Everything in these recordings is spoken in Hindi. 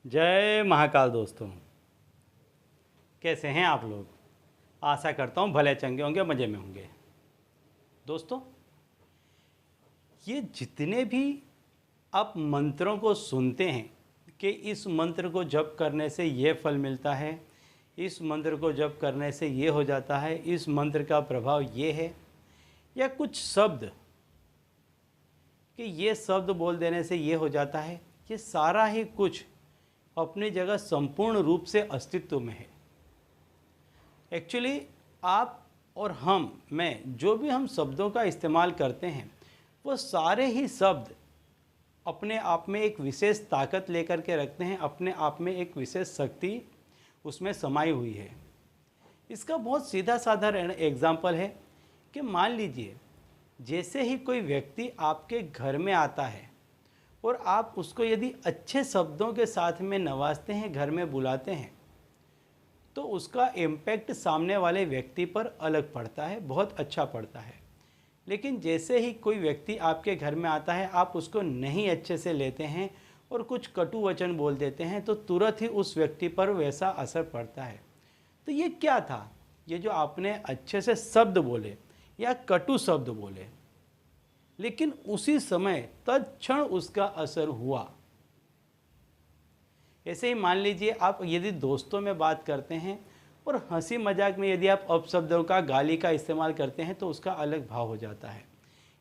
जय महाकाल दोस्तों, कैसे हैं आप लोग। आशा करता हूँ भले चंगे होंगे, मज़े में होंगे। दोस्तों, ये जितने भी आप मंत्रों को सुनते हैं कि इस मंत्र को जप करने से ये फल मिलता है, इस मंत्र को जप करने से ये हो जाता है, इस मंत्र का प्रभाव ये है, या कुछ शब्द कि ये शब्द बोल देने से ये हो जाता है, ये सारा ही कुछ अपनी जगह संपूर्ण रूप से अस्तित्व में है। एक्चुअली आप और मैं जो भी हम शब्दों का इस्तेमाल करते हैं वो सारे ही शब्द अपने आप में एक विशेष ताकत लेकर के रखते हैं, अपने आप में एक विशेष शक्ति उसमें समाई हुई है। इसका बहुत सीधा साधारण एग्जाम्पल है कि मान लीजिए जैसे ही कोई व्यक्ति आपके घर में आता है और आप उसको यदि अच्छे शब्दों के साथ में नवाजते हैं, घर में बुलाते हैं, तो उसका इम्पैक्ट सामने वाले व्यक्ति पर अलग पड़ता है, बहुत अच्छा पड़ता है। लेकिन जैसे ही कोई व्यक्ति आपके घर में आता है, आप उसको नहीं अच्छे से लेते हैं और कुछ कटु वचन बोल देते हैं, तो तुरंत ही उस व्यक्ति पर वैसा असर पड़ता है। तो ये क्या था, ये जो आपने अच्छे से शब्द बोले या कटु शब्द बोले, लेकिन उसी समय तत्क्षण उसका असर हुआ। ऐसे ही मान लीजिए आप यदि दोस्तों में बात करते हैं और हंसी मजाक में यदि आप अपशब्दों का, गाली का इस्तेमाल करते हैं तो उसका अलग भाव हो जाता है।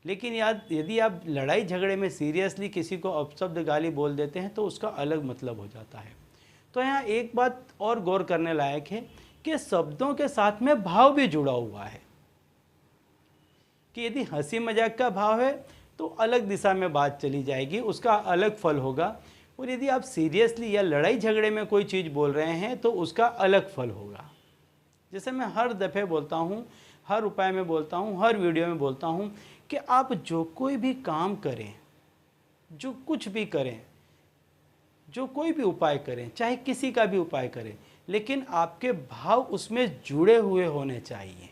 लेकिन यदि आप लड़ाई झगड़े में सीरियसली किसी को अपशब्द गाली बोल देते हैं तो उसका अलग मतलब हो जाता है। तो यहाँ एक बात और गौर करने लायक है कि शब्दों के साथ में भाव भी जुड़ा हुआ है, कि यदि हंसी मजाक का भाव है तो अलग दिशा में बात चली जाएगी, उसका अलग फल होगा, और यदि आप सीरियसली या लड़ाई झगड़े में कोई चीज़ बोल रहे हैं तो उसका अलग फल होगा। जैसे मैं हर दफ़े बोलता हूँ, हर उपाय में बोलता हूँ, हर वीडियो में बोलता हूँ कि आप जो कोई भी काम करें, जो कुछ भी करें, जो कोई भी उपाय करें, चाहे किसी का भी उपाय करें, लेकिन आपके भाव उसमें जुड़े हुए होने चाहिए।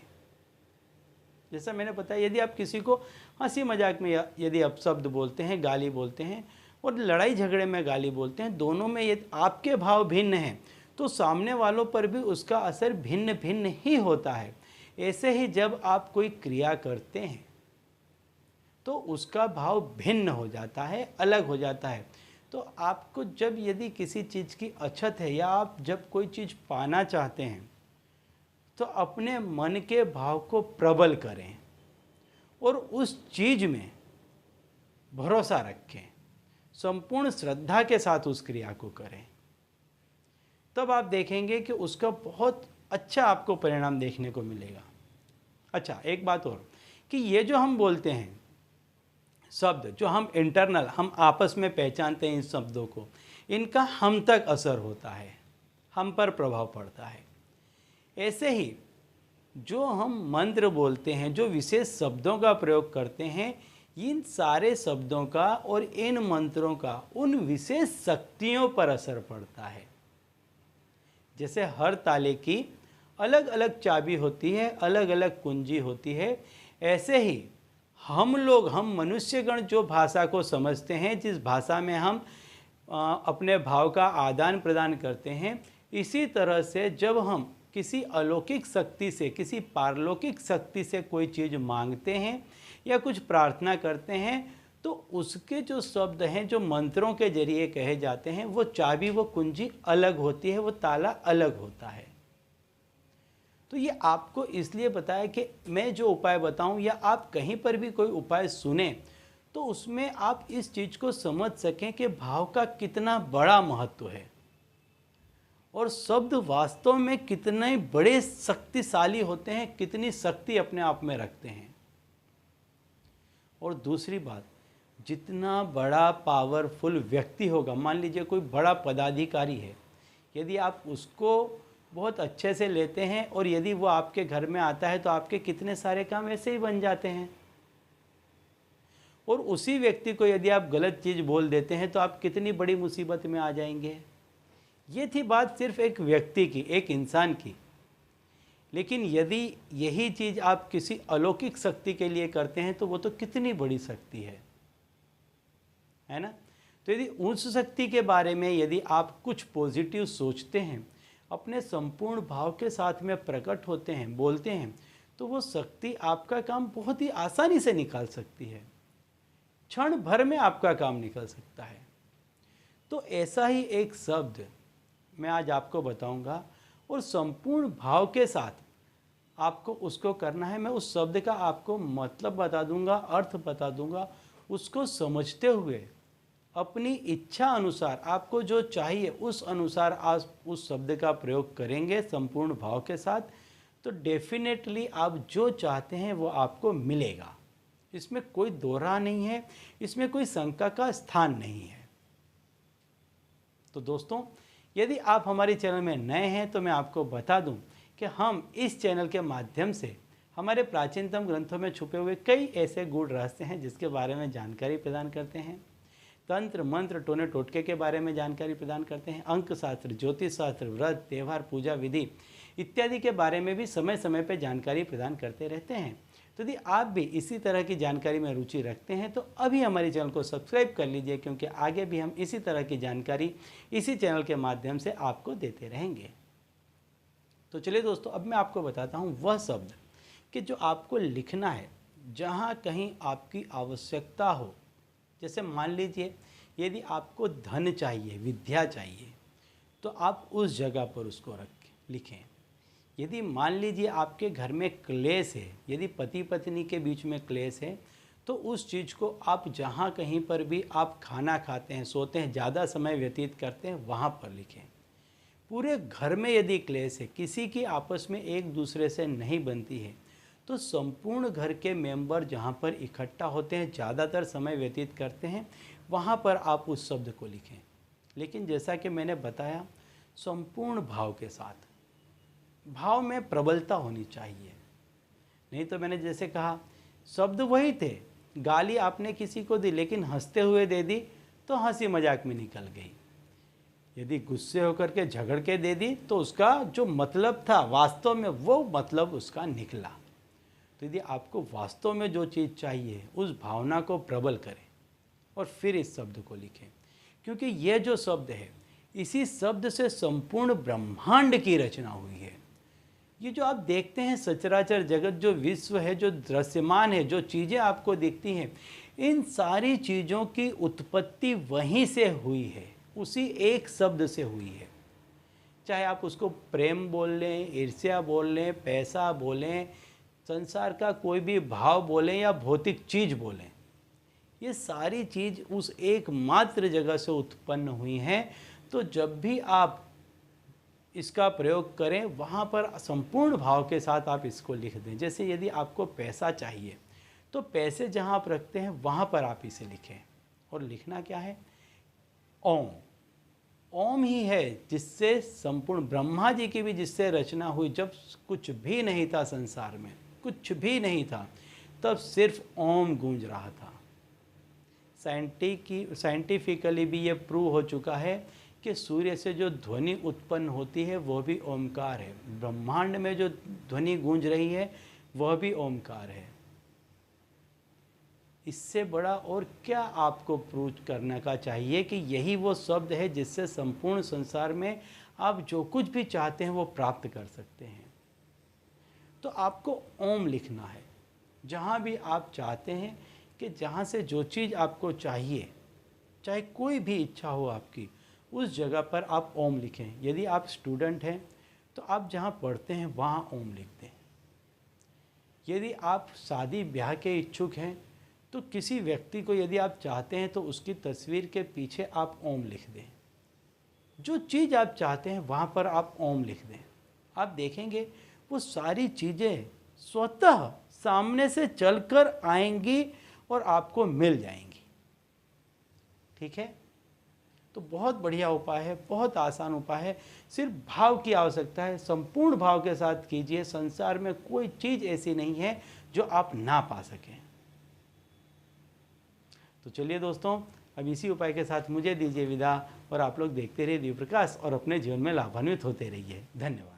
जैसा मैंने बताया, यदि आप किसी को हंसी मजाक में यदि अपशब्द बोलते हैं, गाली बोलते हैं, और लड़ाई झगड़े में गाली बोलते हैं, दोनों में यदि आपके भाव भिन्न हैं तो सामने वालों पर भी उसका असर भिन्न भिन्न ही होता है। ऐसे ही जब आप कोई क्रिया करते हैं तो उसका भाव भिन्न हो जाता है, अलग हो जाता है। तो आपको जब यदि किसी चीज़ की अछत है या आप जब कोई चीज़ पाना चाहते हैं तो अपने मन के भाव को प्रबल करें और उस चीज़ में भरोसा रखें, संपूर्ण श्रद्धा के साथ उस क्रिया को करें। तब आप देखेंगे कि उसका बहुत अच्छा आपको परिणाम देखने को मिलेगा। अच्छा, एक बात और कि ये जो हम बोलते हैं शब्द, जो हम इंटरनल हम आपस में पहचानते हैं इन शब्दों को, इनका हम तक असर होता है, हम पर प्रभाव पड़ता है। ऐसे ही जो हम मंत्र बोलते हैं, जो विशेष शब्दों का प्रयोग करते हैं, इन सारे शब्दों का और इन मंत्रों का उन विशेष शक्तियों पर असर पड़ता है। जैसे हर ताले की अलग अलग चाबी होती है, अलग अलग कुंजी होती है, ऐसे ही हम लोग, हम मनुष्यगण जो भाषा को समझते हैं, जिस भाषा में हम अपने भाव का आदान प्रदान करते हैं, इसी तरह से जब हम किसी अलौकिक शक्ति से, किसी पारलौकिक शक्ति से कोई चीज़ मांगते हैं या कुछ प्रार्थना करते हैं, तो उसके जो शब्द हैं, जो मंत्रों के जरिए कहे जाते हैं, वो चाबी, वो कुंजी अलग होती है, वो ताला अलग होता है। तो ये आपको इसलिए बताया कि मैं जो उपाय बताऊं या आप कहीं पर भी कोई उपाय सुने तो उसमें आप इस चीज़ को समझ सकें कि भाव का कितना बड़ा महत्व है और शब्द वास्तव में कितने बड़े शक्तिशाली होते हैं, कितनी शक्ति अपने आप में रखते हैं। और दूसरी बात, जितना बड़ा पावरफुल व्यक्ति होगा, मान लीजिए कोई बड़ा पदाधिकारी है, यदि आप उसको बहुत अच्छे से लेते हैं और यदि वो आपके घर में आता है तो आपके कितने सारे काम ऐसे ही बन जाते हैं। और उसी व्यक्ति को यदि आप गलत चीज़ बोल देते हैं तो आप कितनी बड़ी मुसीबत में आ जाएंगे। ये थी बात सिर्फ एक व्यक्ति की, एक इंसान की। लेकिन यदि यही चीज़ आप किसी अलौकिक शक्ति के लिए करते हैं तो वो तो कितनी बड़ी शक्ति है ना। तो यदि उस शक्ति के बारे में यदि आप कुछ पॉजिटिव सोचते हैं, अपने संपूर्ण भाव के साथ में प्रकट होते हैं, बोलते हैं, तो वो शक्ति आपका काम बहुत ही आसानी से निकाल सकती है, क्षण भर में आपका काम निकल सकता है। तो ऐसा ही एक शब्द मैं आज आपको बताऊंगा और संपूर्ण भाव के साथ आपको उसको करना है। मैं उस शब्द का आपको मतलब बता दूंगा, अर्थ बता दूंगा, उसको समझते हुए अपनी इच्छा अनुसार आपको जो चाहिए उस अनुसार आप उस शब्द का प्रयोग करेंगे संपूर्ण भाव के साथ, तो डेफिनेटली आप जो चाहते हैं वो आपको मिलेगा। इसमें कोई दो राह नहीं है, इसमें कोई शंका का स्थान नहीं है। तो दोस्तों, यदि आप हमारे चैनल में नए हैं तो मैं आपको बता दूं कि हम इस चैनल के माध्यम से हमारे प्राचीनतम ग्रंथों में छुपे हुए कई ऐसे गूढ़ रहस्य हैं जिसके बारे में जानकारी प्रदान करते हैं। तंत्र मंत्र टोने टोटके के बारे में जानकारी प्रदान करते हैं। अंक शास्त्र, ज्योतिष शास्त्र, व्रत, त्यौहार, पूजा विधि इत्यादि के बारे में भी समय समय पर जानकारी प्रदान करते रहते हैं। तो यदि आप भी इसी तरह की जानकारी में रुचि रखते हैं तो अभी हमारे चैनल को सब्सक्राइब कर लीजिए, क्योंकि आगे भी हम इसी तरह की जानकारी इसी चैनल के माध्यम से आपको देते रहेंगे। तो चलिए दोस्तों, अब मैं आपको बताता हूँ वह शब्द कि जो आपको लिखना है जहाँ कहीं आपकी आवश्यकता हो। जैसे मान लीजिए यदि आपको धन चाहिए, विद्या चाहिए, तो आप उस जगह पर उसको लिखें। यदि मान लीजिए आपके घर में क्लेश है, यदि पति पत्नी के बीच में क्लेश है, तो उस चीज़ को आप जहाँ कहीं पर भी आप खाना खाते हैं, सोते हैं, ज़्यादा समय व्यतीत करते हैं, वहाँ पर लिखें। पूरे घर में यदि क्लेश है, किसी की आपस में एक दूसरे से नहीं बनती है, तो संपूर्ण घर के मेंबर जहाँ पर इकट्ठा होते हैं, ज़्यादातर समय व्यतीत करते हैं, वहाँ पर आप उस शब्द को लिखें। लेकिन जैसा कि मैंने बताया, संपूर्ण भाव के साथ, भाव में प्रबलता होनी चाहिए। नहीं तो मैंने जैसे कहा, शब्द वही थे, गाली आपने किसी को दी लेकिन हंसते हुए दे दी तो हंसी मजाक में निकल गई। यदि गुस्से होकर के झगड़ के दे दी तो उसका जो मतलब था वास्तव में वो मतलब उसका निकला। तो यदि आपको वास्तव में जो चीज़ चाहिए उस भावना को प्रबल करें और फिर इस शब्द को लिखें, क्योंकि ये जो शब्द है, इसी शब्द से संपूर्ण ब्रह्मांड की रचना हुई है। ये जो आप देखते हैं सचराचर जगत, जो विश्व है, जो दृश्यमान है, जो चीज़ें आपको दिखती हैं, इन सारी चीज़ों की उत्पत्ति वहीं से हुई है, उसी एक शब्द से हुई है। चाहे आप उसको प्रेम बोल लें, ईर्ष्या बोल लें, पैसा बोलें, संसार का कोई भी भाव बोलें या भौतिक चीज़ बोलें, ये सारी चीज़ उस एकमात्र जगह से उत्पन्न हुई हैं। तो जब भी आप इसका प्रयोग करें, वहाँ पर संपूर्ण भाव के साथ आप इसको लिख दें। जैसे यदि आपको पैसा चाहिए तो पैसे जहाँ आप रखते हैं वहाँ पर आप इसे लिखें। और लिखना क्या है? ओम। ओम ही है जिससे संपूर्ण, ब्रह्मा जी की भी जिससे रचना हुई। जब कुछ भी नहीं था संसार में, कुछ भी नहीं था, तब सिर्फ ओम गूंज रहा था। साइंटिफिकली भी ये प्रूव हो चुका है कि सूर्य से जो ध्वनि उत्पन्न होती है वह भी ओमकार है। ब्रह्मांड में जो ध्वनि गूंज रही है वह भी ओमकार है। इससे बड़ा और क्या आपको प्रूव करने का चाहिए कि यही वो शब्द है जिससे संपूर्ण संसार में आप जो कुछ भी चाहते हैं वो प्राप्त कर सकते हैं। तो आपको ओम लिखना है जहाँ भी आप चाहते हैं, कि जहाँ से जो चीज़ आपको चाहिए, चाहे कोई भी इच्छा हो आपकी, उस जगह पर आप ओम लिखें। यदि आप स्टूडेंट हैं तो आप जहाँ पढ़ते हैं वहाँ ओम लिख दें। यदि आप शादी ब्याह के इच्छुक हैं तो किसी व्यक्ति को यदि आप चाहते हैं तो उसकी तस्वीर के पीछे आप ओम लिख दें। जो चीज़ आप चाहते हैं वहाँ पर आप ओम लिख दें। आप देखेंगे वो सारी चीज़ें स्वतः सामने से चलकर आएंगी और आपको मिल जाएंगी। ठीक है? तो बहुत बढ़िया उपाय है, बहुत आसान उपाय है। सिर्फ भाव की आवश्यकता है, संपूर्ण भाव के साथ कीजिए। संसार में कोई चीज़ ऐसी नहीं है जो आप ना पा सकें। तो चलिए दोस्तों, अब इसी उपाय के साथ मुझे दीजिए विदा, और आप लोग देखते रहिए दिव्य प्रकाश और अपने जीवन में लाभान्वित होते रहिए। धन्यवाद।